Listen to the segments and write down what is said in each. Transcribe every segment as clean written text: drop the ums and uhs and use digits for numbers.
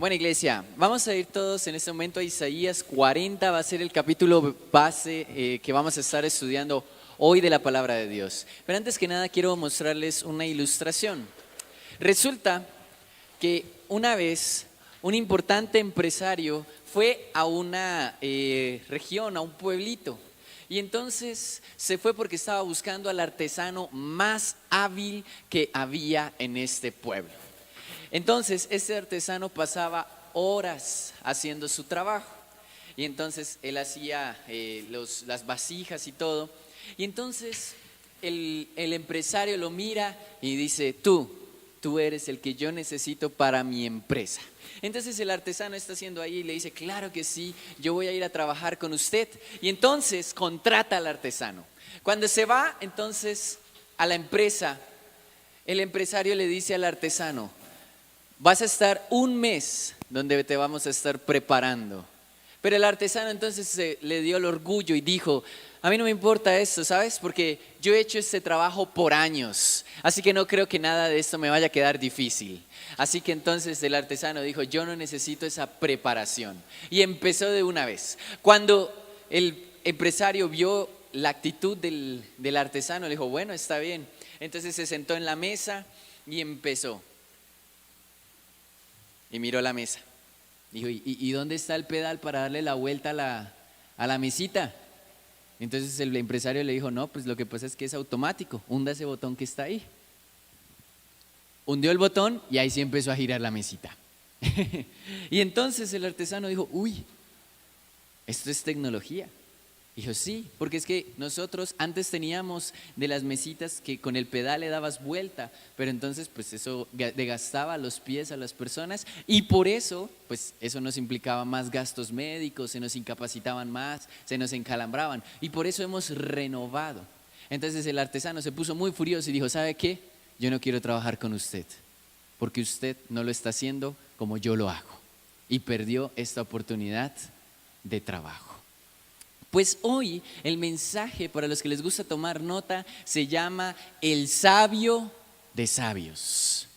Bueno, iglesia, vamos a ir todos en este momento a Isaías 40, va a ser el capítulo base que vamos a estar estudiando hoy de la palabra de Dios. Pero antes que nada quiero mostrarles una ilustración. Resulta que una vez un importante empresario fue a una región, a un pueblito. Y entonces se fue porque estaba buscando al artesano más hábil que había en este pueblo. Entonces este artesano pasaba horas haciendo su trabajo. Y entonces él hacía las vasijas y todo. Y entonces el empresario lo mira y dice, tú eres el que yo necesito para mi empresa. Entonces el artesano está haciendo ahí y le dice, claro que sí, yo voy a ir a trabajar con usted. Y entonces contrata al artesano. Cuando se va entonces a la empresa, el empresario le dice al artesano, vas a estar un mes donde te vamos a estar preparando. Pero el artesano entonces le dio el orgullo y dijo, a mí no me importa esto, ¿sabes? Porque yo he hecho este trabajo por años, así que no creo que nada de esto me vaya a quedar difícil. Así que entonces el artesano dijo, yo no necesito esa preparación. Y empezó de una vez. Cuando el empresario vio la actitud del artesano, le dijo, bueno, está bien. Entonces se sentó en la mesa y empezó. Y miró la mesa. Dijo, ¿y dónde está el pedal para darle la vuelta a la mesita? Entonces el empresario le dijo, no, pues lo que pasa es que es automático, hunda ese botón que está ahí. Hundió el botón y ahí sí empezó a girar la mesita. Y entonces el artesano dijo, uy, esto es tecnología. Dijo, sí, porque es que nosotros antes teníamos de las mesitas que con el pedal le dabas vuelta, pero entonces pues eso desgastaba los pies a las personas y por eso pues eso nos implicaba más gastos médicos, se nos incapacitaban más, se nos encalambraban y por eso hemos renovado. Entonces el artesano se puso muy furioso y dijo, ¿sabe qué? Yo no quiero trabajar con usted, porque usted no lo está haciendo como yo lo hago y perdió esta oportunidad de trabajo. Pues hoy el mensaje para los que les gusta tomar nota se llama El sabio de sabios.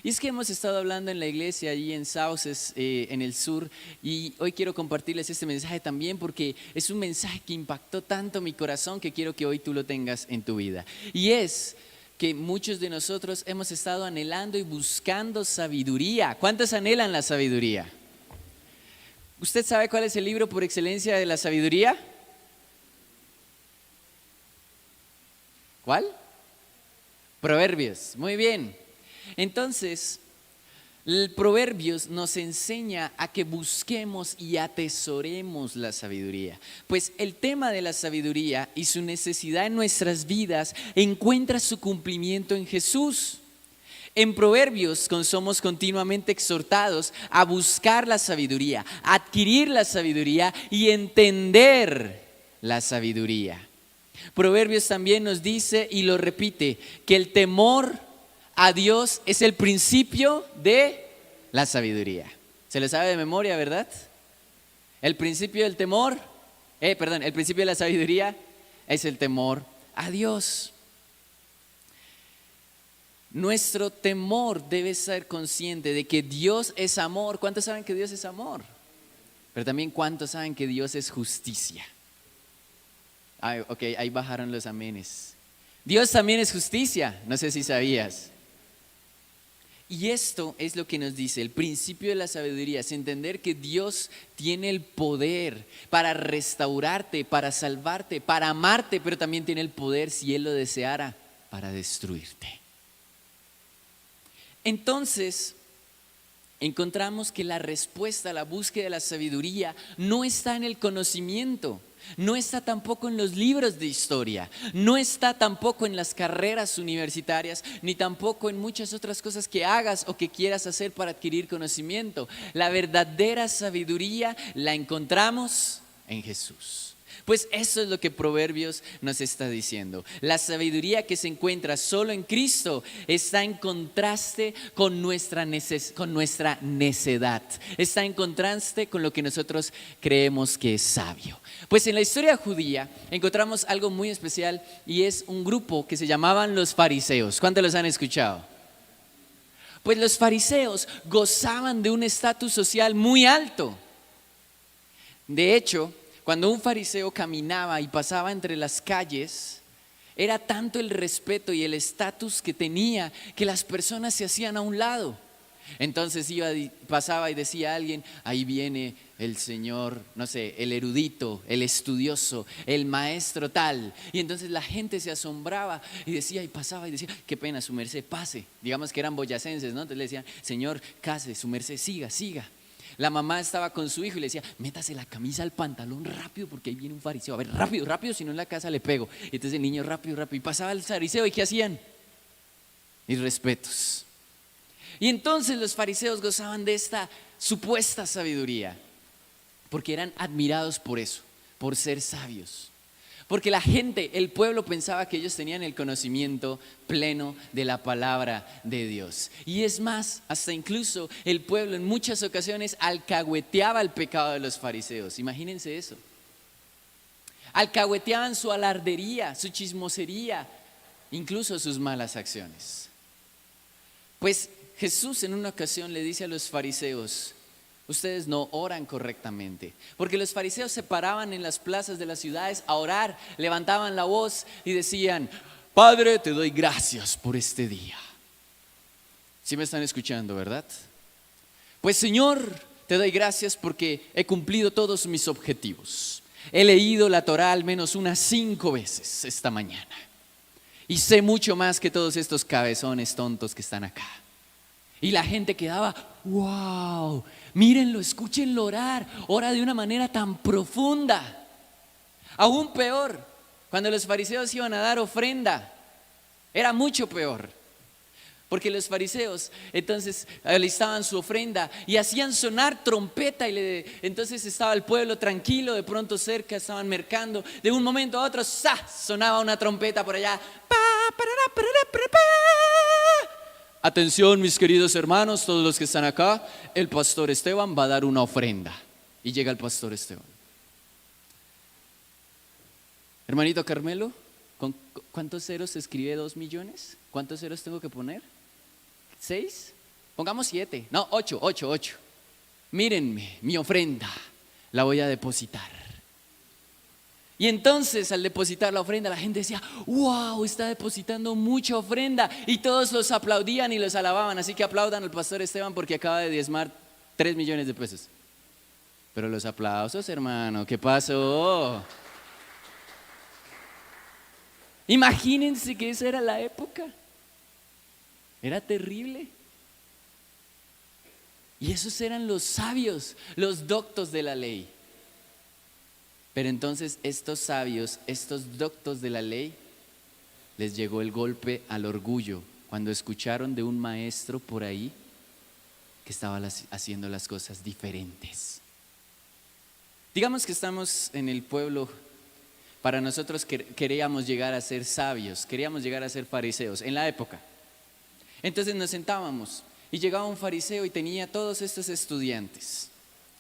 Y es que hemos estado hablando en la iglesia allí en Sauces, en el sur, y hoy quiero compartirles este mensaje también porque es un mensaje que impactó tanto mi corazón que quiero que hoy tú lo tengas en tu vida. Y es que muchos de nosotros hemos estado anhelando y buscando sabiduría. ¿Cuántos anhelan la sabiduría? ¿Usted sabe cuál es el libro por excelencia de la sabiduría? ¿Cuál? Proverbios, muy bien. Entonces, el Proverbios nos enseña a que busquemos y atesoremos la sabiduría. Pues el tema de la sabiduría y su necesidad en nuestras vidas encuentra su cumplimiento en Jesús. En Proverbios somos continuamente exhortados a buscar la sabiduría, a adquirir la sabiduría y entender la sabiduría. Proverbios también nos dice y lo repite, que el temor a Dios es el principio de la sabiduría. Se lo sabe de memoria, ¿verdad? El principio del temor, el principio de la sabiduría es el temor a Dios. Nuestro temor debe ser consciente de que Dios es amor. ¿Cuántos saben que Dios es amor? Pero también ¿cuántos saben que Dios es justicia? Ok, ahí bajaron los amenes. Dios también es justicia, no sé si sabías. Y esto es lo que nos dice el principio de la sabiduría, es entender que Dios tiene el poder para restaurarte, para salvarte, para amarte, pero también tiene el poder, si Él lo deseara, para destruirte. Entonces, encontramos que la respuesta a la búsqueda de la sabiduría no está en el conocimiento. No está tampoco en los libros de historia, no está tampoco en las carreras universitarias, ni tampoco en muchas otras cosas que hagas o que quieras hacer para adquirir conocimiento. La verdadera sabiduría la encontramos en Jesús. Pues eso es lo que Proverbios nos está diciendo. La sabiduría que se encuentra solo en Cristo está en contraste con nuestra necedad. Está en contraste con lo que nosotros creemos que es sabio. Pues en la historia judía encontramos algo muy especial y es un grupo que se llamaban los fariseos. ¿Cuántos los han escuchado? Pues los fariseos gozaban de un estatus social muy alto. De hecho, cuando un fariseo caminaba y pasaba entre las calles, era tanto el respeto y el estatus que tenía que las personas se hacían a un lado. Entonces pasaba y decía a alguien, ahí viene el señor, no sé, el erudito, el estudioso, el maestro tal. Y entonces la gente se asombraba y decía, y pasaba y decía, qué pena, su merced, pase. Digamos que eran boyacenses, ¿no? Entonces le decían, señor, case, su merced, siga, siga. La mamá estaba con su hijo y le decía, métase la camisa al pantalón rápido porque ahí viene un fariseo. A ver, rápido, rápido, si no en la casa le pego. Y entonces el niño rápido, rápido. Y pasaba el fariseo, ¿y qué hacían? Irrespetos. Y entonces los fariseos gozaban de esta supuesta sabiduría, porque eran admirados por eso, por ser sabios. Porque la gente, el pueblo pensaba que ellos tenían el conocimiento pleno de la palabra de Dios. Y es más, hasta incluso el pueblo en muchas ocasiones alcahueteaba el pecado de los fariseos. Imagínense eso. Alcahueteaban su alardería, su chismosería, incluso sus malas acciones. Pues Jesús en una ocasión le dice a los fariseos, ustedes no oran correctamente, porque los fariseos se paraban en las plazas de las ciudades a orar, levantaban la voz y decían, Padre, te doy gracias por este día. ¿Sí me están escuchando, verdad? Pues Señor, te doy gracias porque he cumplido todos mis objetivos. He leído la Torá al menos unas 5 veces esta mañana y sé mucho más que todos estos cabezones tontos que están acá. Y la gente quedaba, wow, mírenlo, escúchenlo orar, ora de una manera tan profunda. Aún peor, cuando los fariseos iban a dar ofrenda, era mucho peor. Porque los fariseos entonces alistaban su ofrenda y hacían sonar trompeta y entonces estaba el pueblo tranquilo, de pronto cerca estaban mercando, de un momento a otro ¡za! Sonaba una trompeta por allá. Atención mis queridos hermanos, todos los que están acá, el pastor Esteban va a dar una ofrenda. Y llega el pastor Esteban. Hermanito Carmelo, ¿con cuántos ceros se escribe 2 millones? ¿Cuántos ceros tengo que poner? ¿6? Pongamos 7, no, 8. Mírenme, mi ofrenda la voy a depositar. Y entonces al depositar la ofrenda la gente decía, wow, está depositando mucha ofrenda. Y todos los aplaudían y los alababan. Así que aplaudan al pastor Esteban porque acaba de diezmar 3 millones de pesos. Pero los aplausos, hermano, ¿qué pasó? Imagínense que esa era la época. Era terrible. Y esos eran los sabios, los doctos de la ley. Pero entonces estos sabios, estos doctos de la ley, les llegó el golpe al orgullo cuando escucharon de un maestro por ahí que estaba haciendo las cosas diferentes. Digamos que estamos en el pueblo, para nosotros queríamos llegar a ser sabios, queríamos llegar a ser fariseos en la época. Entonces nos sentábamos y llegaba un fariseo y tenía todos estos estudiantes.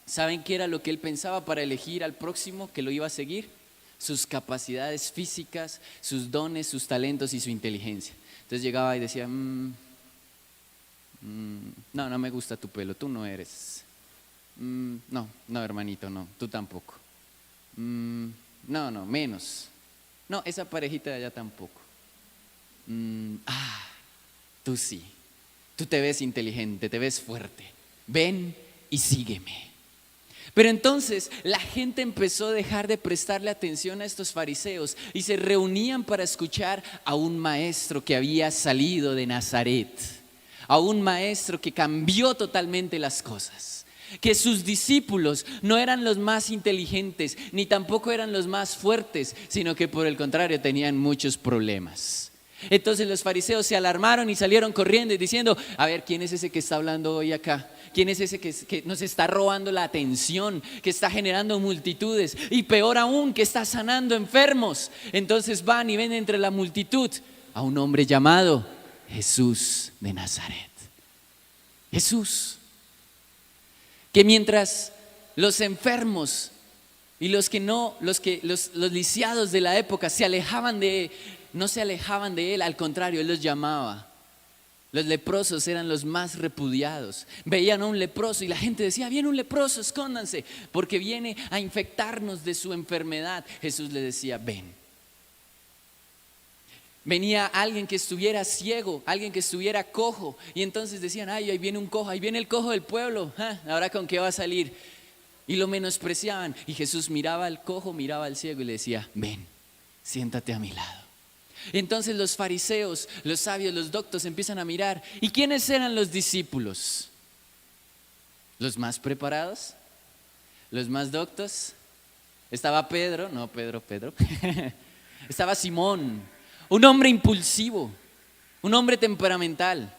¿Saben qué era lo que él pensaba para elegir al próximo que lo iba a seguir? Sus capacidades físicas, sus dones, sus talentos y su inteligencia. Entonces llegaba y decía, no me gusta tu pelo, tú no eres. No, hermanito, no, tú tampoco. No, menos. No, esa parejita de allá tampoco. Tú sí, tú te ves inteligente, te ves fuerte. Ven y sígueme. Pero entonces la gente empezó a dejar de prestarle atención a estos fariseos y se reunían para escuchar a un maestro que había salido de Nazaret, a un maestro que cambió totalmente las cosas, que sus discípulos no eran los más inteligentes ni tampoco eran los más fuertes, sino que por el contrario tenían muchos problemas. Entonces los fariseos se alarmaron y salieron corriendo y diciendo, a ver, ¿quién es ese que está hablando hoy acá? ¿Quién es ese que nos está robando la atención, que está generando multitudes y peor aún, que está sanando enfermos? Entonces van y ven entre la multitud a un hombre llamado Jesús de Nazaret. Jesús, que mientras los enfermos y los lisiados de la época no se alejaban de él, al contrario, él los llamaba Los leprosos eran los más repudiados. Veían a un leproso y la gente decía, viene un leproso, escóndanse, porque viene a infectarnos de su enfermedad. Jesús le decía, ven. Venía alguien que estuviera ciego, alguien que estuviera cojo, y entonces decían, ay, ahí viene un cojo, ahí viene el cojo del pueblo, ahora con qué va a salir. Y lo menospreciaban. Y Jesús miraba al cojo, miraba al ciego y le decía, ven, siéntate a mi lado. Entonces los fariseos, los sabios, los doctos empiezan a mirar. ¿Y quiénes eran los discípulos? ¿Los más preparados? ¿Los más doctos? Estaba Pedro, no Pedro. Estaba Simón, un hombre impulsivo, un hombre temperamental.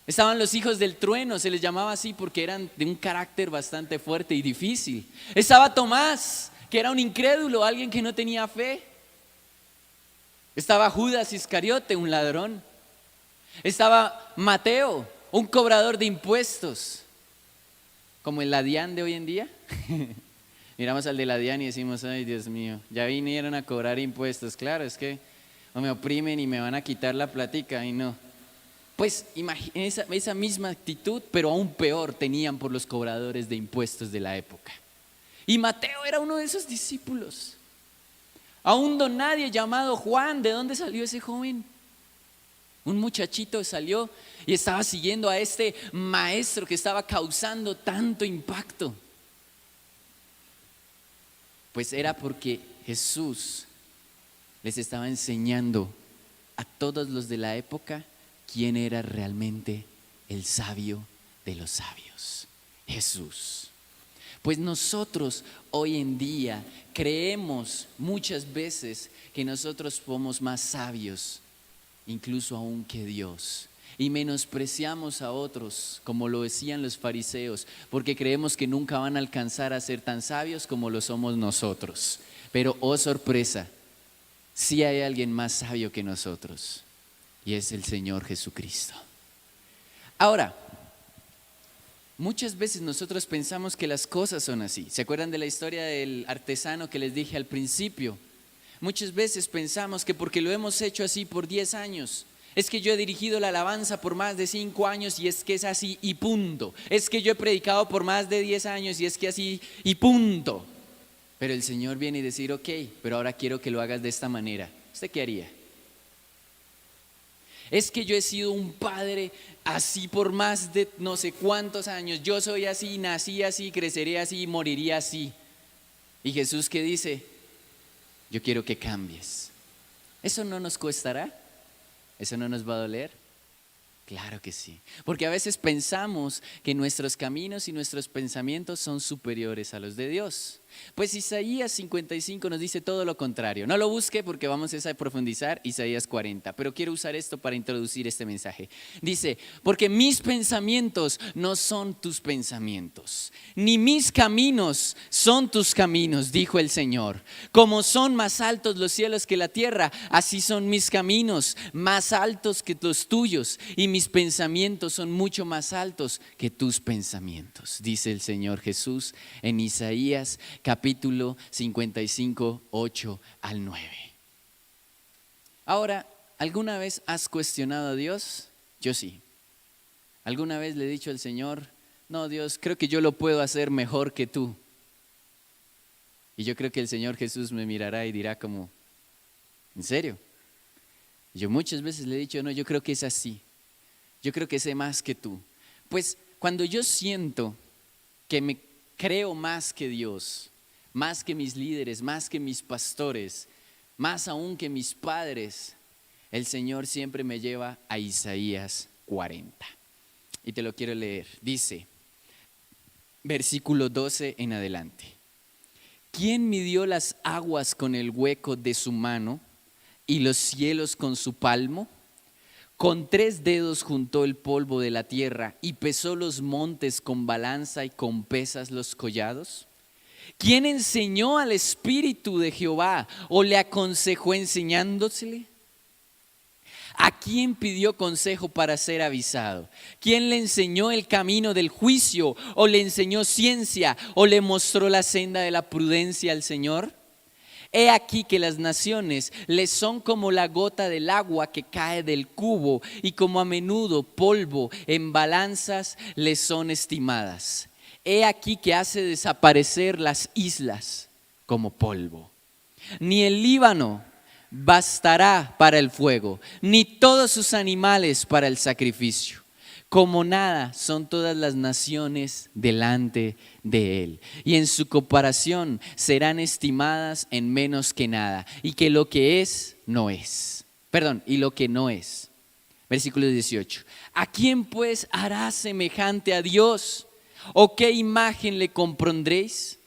Estaban los hijos del trueno, se les llamaba así porque eran de un carácter bastante fuerte y difícil. Estaba Tomás, que era un incrédulo, alguien que no tenía fe. Estaba Judas Iscariote, un ladrón. Estaba Mateo, un cobrador de impuestos, como el Ladián de hoy en día. Miramos al de Ladián y decimos, ay Dios mío, ya vinieron a cobrar impuestos. Claro, es que o me oprimen y me van a quitar la platica y no. Pues esa misma actitud, pero aún peor, tenían por los cobradores de impuestos de la época. Y Mateo era uno de esos discípulos. A un don nadie llamado Juan. ¿De dónde salió ese joven? Un muchachito salió y estaba siguiendo a este maestro que estaba causando tanto impacto. Pues era porque Jesús les estaba enseñando a todos los de la época quién era realmente el sabio de los sabios, Jesús. Pues nosotros hoy en día creemos muchas veces que nosotros somos más sabios, incluso aún que Dios, y menospreciamos a otros, como lo decían los fariseos, porque creemos que nunca van a alcanzar a ser tan sabios como lo somos nosotros. Pero oh sorpresa, sí hay alguien más sabio que nosotros, y es el Señor Jesucristo. Ahora, muchas veces nosotros pensamos que las cosas son así. ¿Se acuerdan de la historia del artesano que les dije al principio? Muchas veces pensamos que porque lo hemos hecho así por 10 años, es que yo he dirigido la alabanza por más de 5 años y es que es así y punto. Es que yo he predicado por más de 10 años y es que así y punto. Pero el Señor viene y decir, ok, pero ahora quiero que lo hagas de esta manera. ¿Usted qué haría? Es que yo he sido un padre así por más de no sé cuántos años. Yo soy así, nací así, creceré así, moriría así. Y Jesús, ¿qué dice? Yo quiero que cambies. ¿Eso no nos costará? ¿Eso no nos va a doler? Claro que sí, porque a veces pensamos que nuestros caminos y nuestros pensamientos son superiores a los de Dios. Pues Isaías 55 nos dice todo lo contrario. No lo busque porque vamos a profundizar Isaías 40, pero quiero usar esto para introducir este mensaje. Dice, porque mis pensamientos no son tus pensamientos, ni mis caminos son tus caminos, dijo el Señor. Como son más altos los cielos que la tierra, así son mis caminos más altos que los tuyos, y mis pensamientos son mucho más altos que tus pensamientos, dice el Señor Jesús en Isaías capítulo 55, 8 al 9. Ahora, ¿alguna vez has cuestionado a Dios? Yo sí. ¿Alguna vez le he dicho al Señor, no Dios, creo que yo lo puedo hacer mejor que tú? Y yo creo que el Señor Jesús me mirará y dirá como, ¿en serio? Yo muchas veces le he dicho, no, yo creo que es así. Yo creo que sé más que tú. Pues cuando yo siento que me creo más que Dios, más que mis líderes, más que mis pastores, más aún que mis padres, el Señor siempre me lleva a Isaías 40. Y te lo quiero leer. Dice, versículo 12 en adelante. ¿Quién midió las aguas con el hueco de su mano y los cielos con su palmo? Con 3 dedos juntó el polvo de la tierra y pesó los montes con balanza y con pesas los collados. ¿Quién enseñó al Espíritu de Jehová o le aconsejó enseñándosele? ¿A quién pidió consejo para ser avisado? ¿Quién le enseñó el camino del juicio o le enseñó ciencia o le mostró la senda de la prudencia al Señor? He aquí que las naciones les son como la gota del agua que cae del cubo, y como a menudo polvo en balanzas les son estimadas. He aquí que hace desaparecer las islas como polvo. Ni el Líbano bastará para el fuego, ni todos sus animales para el sacrificio. Como nada son todas las naciones delante de él, y en su comparación serán estimadas en menos que nada, y que lo que es, no es. Perdón, y lo que no es. Versículo 18. ¿A quién pues hará semejante a Dios? ¿O qué imagen le compondréis?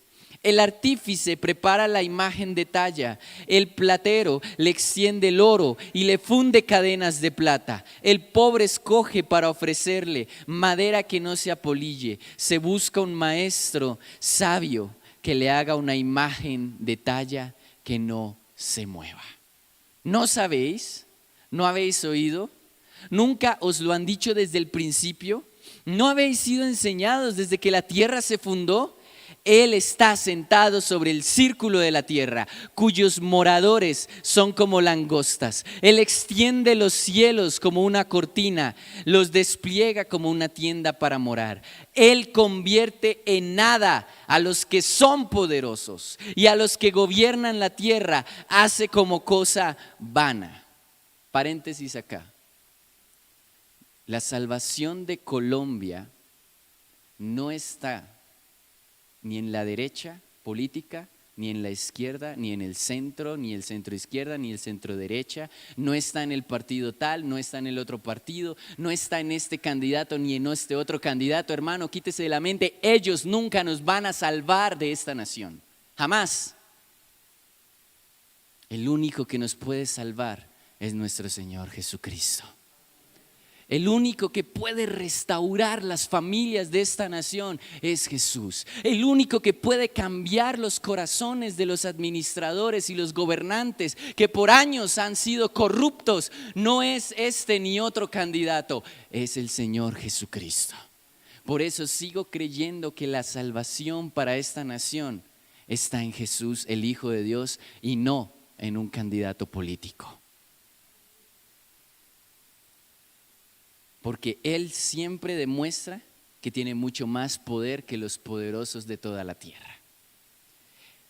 El artífice prepara la imagen de talla, el platero le extiende el oro y le funde cadenas de plata. El pobre escoge para ofrecerle madera que no se apolille. Se busca un maestro sabio que le haga una imagen de talla que no se mueva. ¿No sabéis? ¿No habéis oído? ¿Nunca os lo han dicho desde el principio? ¿No habéis sido enseñados desde que la tierra se fundó? Él está sentado sobre el círculo de la tierra, cuyos moradores son como langostas. Él extiende los cielos como una cortina, los despliega como una tienda para morar. Él convierte en nada a los que son poderosos, y a los que gobiernan la tierra hace como cosa vana. Paréntesis acá. La salvación de Colombia no está ni en la derecha política, ni en la izquierda, ni en el centro, ni el centro izquierda, ni el centro derecha. No está en el partido tal, no está en el otro partido, no está en este candidato ni en este otro candidato. Hermano, quítese de la mente, ellos nunca nos van a salvar de esta nación, jamás. El único que nos puede salvar es nuestro Señor Jesucristo. El único que puede restaurar las familias de esta nación es Jesús. El único que puede cambiar los corazones de los administradores y los gobernantes que por años han sido corruptos no es este ni otro candidato, es el Señor Jesucristo. Por eso sigo creyendo que la salvación para esta nación está en Jesús, el Hijo de Dios, y no en un candidato político. Porque Él siempre demuestra que tiene mucho más poder que los poderosos de toda la tierra.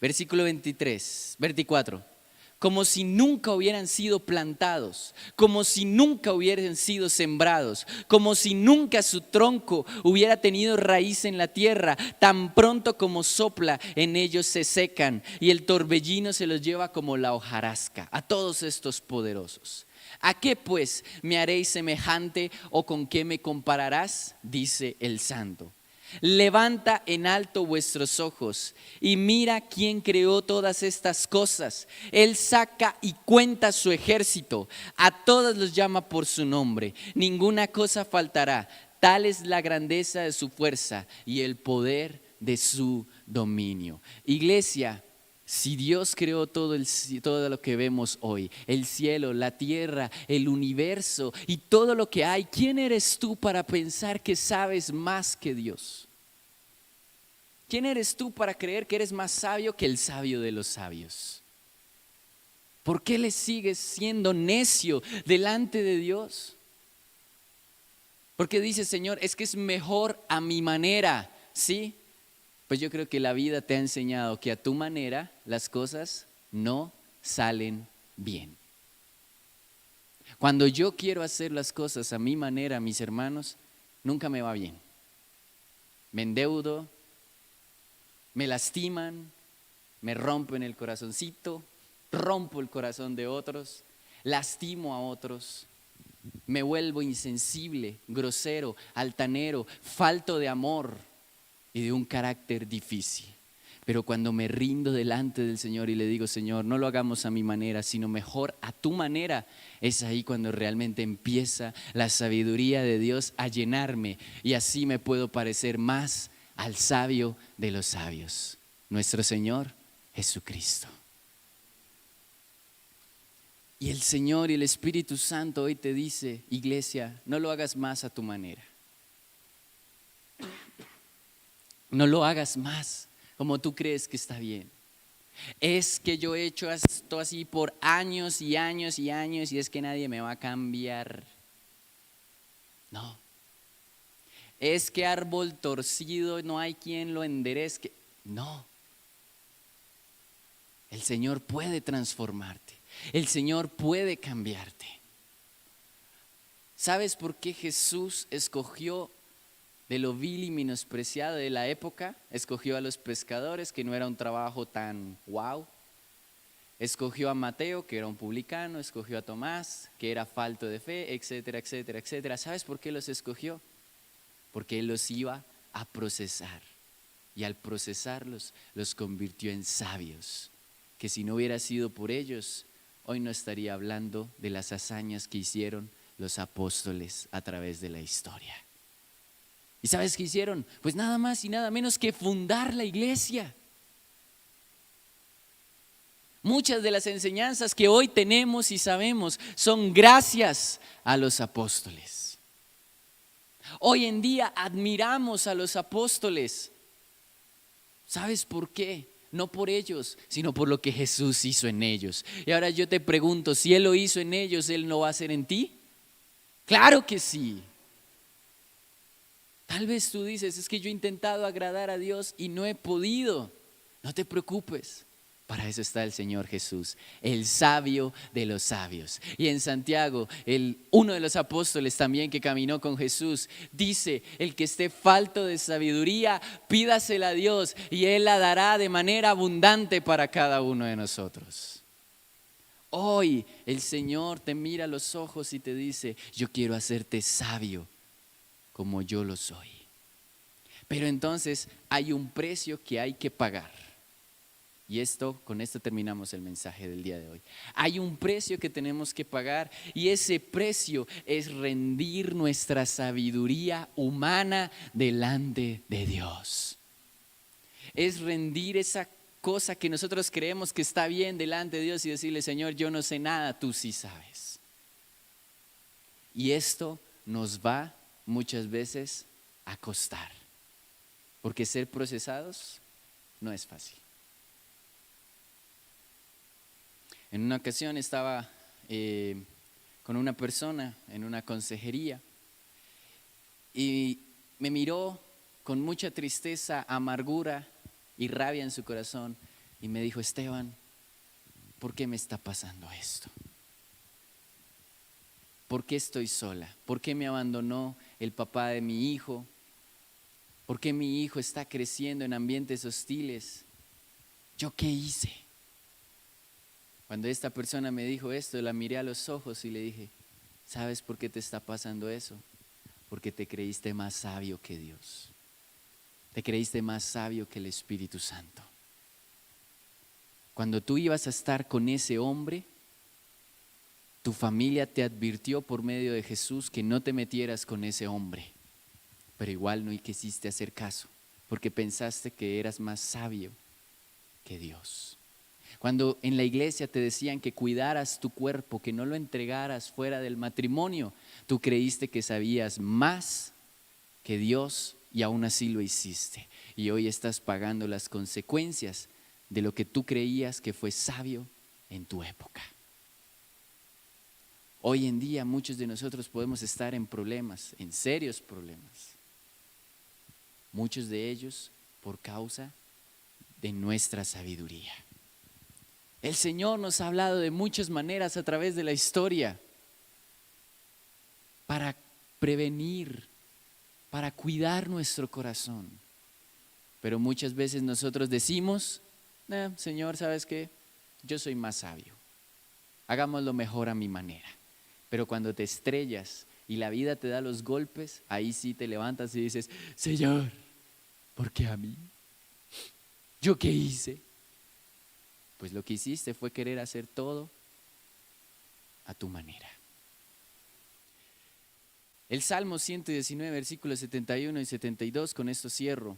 Versículo 24. Como si nunca hubieran sido plantados, como si nunca hubieran sido sembrados, como si nunca su tronco hubiera tenido raíz en la tierra, tan pronto como sopla en ellos se secan y el torbellino se los lleva como la hojarasca. A todos estos poderosos. ¿A qué pues me haréis semejante o con qué me compararás? Dice el Santo. Levanta en alto vuestros ojos y mira quién creó todas estas cosas. Él saca y cuenta su ejército, a todos los llama por su nombre. Ninguna cosa faltará. Tal es la grandeza de su fuerza y el poder de su dominio. Iglesia, si Dios creó todo lo que vemos hoy, el cielo, la tierra, el universo y todo lo que hay, ¿quién eres tú para pensar que sabes más que Dios? ¿Quién eres tú para creer que eres más sabio que el sabio de los sabios? ¿Por qué le sigues siendo necio delante de Dios? Porque dice, Señor, es que es mejor a mi manera, ¿sí? Pues yo creo que la vida te ha enseñado que a tu manera las cosas no salen bien. Cuando yo quiero hacer las cosas a mi manera, mis hermanos, nunca me va bien. Me endeudo, me lastiman, me rompen el corazoncito, rompo el corazón de otros, lastimo a otros, me vuelvo insensible, grosero, altanero, falto de amor y de un carácter difícil. Pero cuando me rindo delante del Señor y le digo, Señor, no lo hagamos a mi manera, sino mejor a tu manera, es ahí cuando realmente empieza la sabiduría de Dios a llenarme y así me puedo parecer más al sabio de los sabios, nuestro Señor Jesucristo. Y el Señor y el Espíritu Santo hoy te dice, iglesia, no lo hagas más a tu manera. No lo hagas más como tú crees que está bien. Es que yo he hecho esto así por años y años y años y es que nadie me va a cambiar. No. Es que árbol torcido no hay quien lo enderezque. No. El Señor puede transformarte. El Señor puede cambiarte. ¿Sabes por qué Jesús escogió de lo vil y menospreciado de la época? Escogió a los pescadores, que no era un trabajo tan wow. Escogió a Mateo, que era un publicano. Escogió a Tomás, que era falto de fe, etcétera, etcétera, etcétera. ¿Sabes por qué los escogió? Porque Él los iba a procesar. Y al procesarlos, los convirtió en sabios. Que si no hubiera sido por ellos, hoy no estaría hablando de las hazañas que hicieron los apóstoles a través de la historia. ¿Y sabes qué hicieron? Pues nada más y nada menos que fundar la iglesia. Muchas de las enseñanzas que hoy tenemos y sabemos son gracias a los apóstoles. Hoy en día admiramos a los apóstoles. ¿Sabes por qué? No por ellos, sino por lo que Jesús hizo en ellos. Y ahora yo te pregunto, si Él lo hizo en ellos, ¿Él no va a hacer en ti? Claro que sí. Tal vez tú dices, es que yo he intentado agradar a Dios y no he podido. No te preocupes. Para eso está el Señor Jesús, el sabio de los sabios. Y en Santiago, uno de los apóstoles también que caminó con Jesús, dice, el que esté falto de sabiduría, pídasela a Dios y Él la dará de manera abundante para cada uno de nosotros. Hoy el Señor te mira a los ojos y te dice, yo quiero hacerte sabio como yo lo soy. Pero entonces hay un precio que hay que pagar. Y con esto terminamos el mensaje del día de hoy. Hay un precio que tenemos que pagar y ese precio es rendir nuestra sabiduría humana delante de Dios. Es rendir esa cosa que nosotros creemos que está bien delante de Dios y decirle, Señor, yo no sé nada, tú sí sabes. Y esto nos va muchas veces a costar, porque ser procesados no es fácil. En una ocasión estaba con una persona en una consejería y me miró con mucha tristeza, amargura y rabia en su corazón y me dijo, Esteban, ¿por qué me está pasando esto? ¿Por qué estoy sola? ¿Por qué me abandonó el papá de mi hijo? ¿Por qué mi hijo está creciendo en ambientes hostiles? ¿Yo qué hice? Cuando esta persona me dijo esto, la miré a los ojos y le dije, ¿sabes por qué te está pasando eso? Porque te creíste más sabio que Dios. Te creíste más sabio que el Espíritu Santo. Cuando tú ibas a estar con ese hombre, tu familia te advirtió por medio de Jesús que no te metieras con ese hombre. Pero igual no quisiste hacer caso, porque pensaste que eras más sabio que Dios. Cuando en la iglesia te decían que cuidaras tu cuerpo, que no lo entregaras fuera del matrimonio, tú creíste que sabías más que Dios y aún así lo hiciste. Y hoy estás pagando las consecuencias de lo que tú creías que fue sabio en tu época. Hoy en día muchos de nosotros podemos estar en problemas, en serios problemas. Muchos de ellos por causa de nuestra sabiduría. El Señor nos ha hablado de muchas maneras a través de la historia para prevenir, para cuidar nuestro corazón. Pero muchas veces nosotros decimos, Señor, ¿sabes qué? Yo soy más sabio. Hagámoslo mejor a mi manera. Pero cuando te estrellas y la vida te da los golpes, ahí sí te levantas y dices, Señor, ¿por qué a mí? ¿Yo qué hice? Pues lo que hiciste fue querer hacer todo a tu manera. El Salmo 119, versículos 71 y 72, con esto cierro,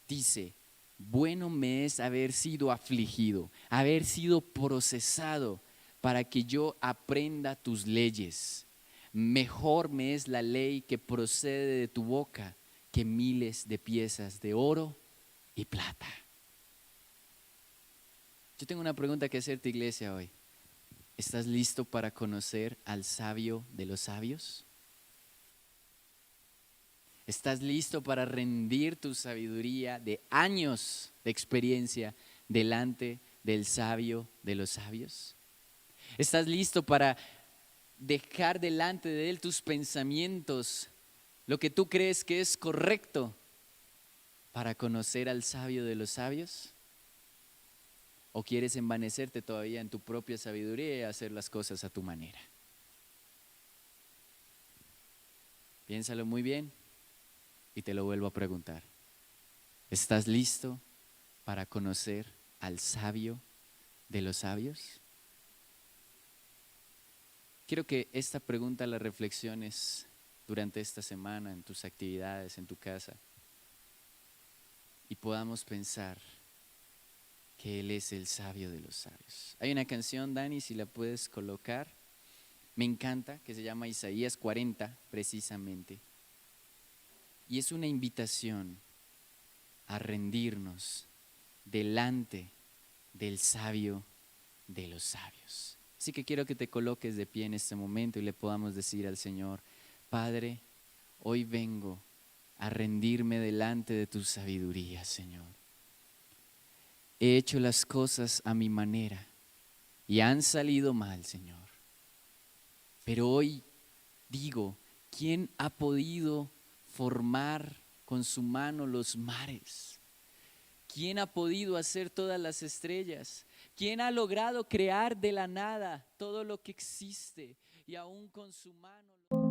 dice, bueno me es haber sido afligido, haber sido procesado para que yo aprenda tus leyes. Mejor me es la ley que procede de tu boca que miles de piezas de oro y plata. Yo tengo una pregunta que hacerte, iglesia, hoy. ¿Estás listo para conocer al sabio de los sabios? ¿Estás listo para rendir tu sabiduría de años de experiencia delante del sabio de los sabios? ¿Estás listo para dejar delante de él tus pensamientos, lo que tú crees que es correcto, para conocer al sabio de los sabios? ¿O quieres envanecerte todavía en tu propia sabiduría y hacer las cosas a tu manera? Piénsalo muy bien y te lo vuelvo a preguntar. ¿Estás listo para conocer al sabio de los sabios? Quiero que esta pregunta la reflexiones durante esta semana, en tus actividades, en tu casa, y podamos pensar que Él es el sabio de los sabios. Hay una canción, Dani, si la puedes colocar, me encanta, que se llama Isaías 40, precisamente. Y es una invitación a rendirnos delante del sabio de los sabios. Así que quiero que te coloques de pie en este momento y le podamos decir al Señor: Padre, hoy vengo a rendirme delante de tu sabiduría, Señor. He hecho las cosas a mi manera y han salido mal, Señor. Pero hoy digo, ¿quién ha podido formar con su mano los mares? ¿Quién ha podido hacer todas las estrellas? ¿Quién ha logrado crear de la nada todo lo que existe y aún con su mano?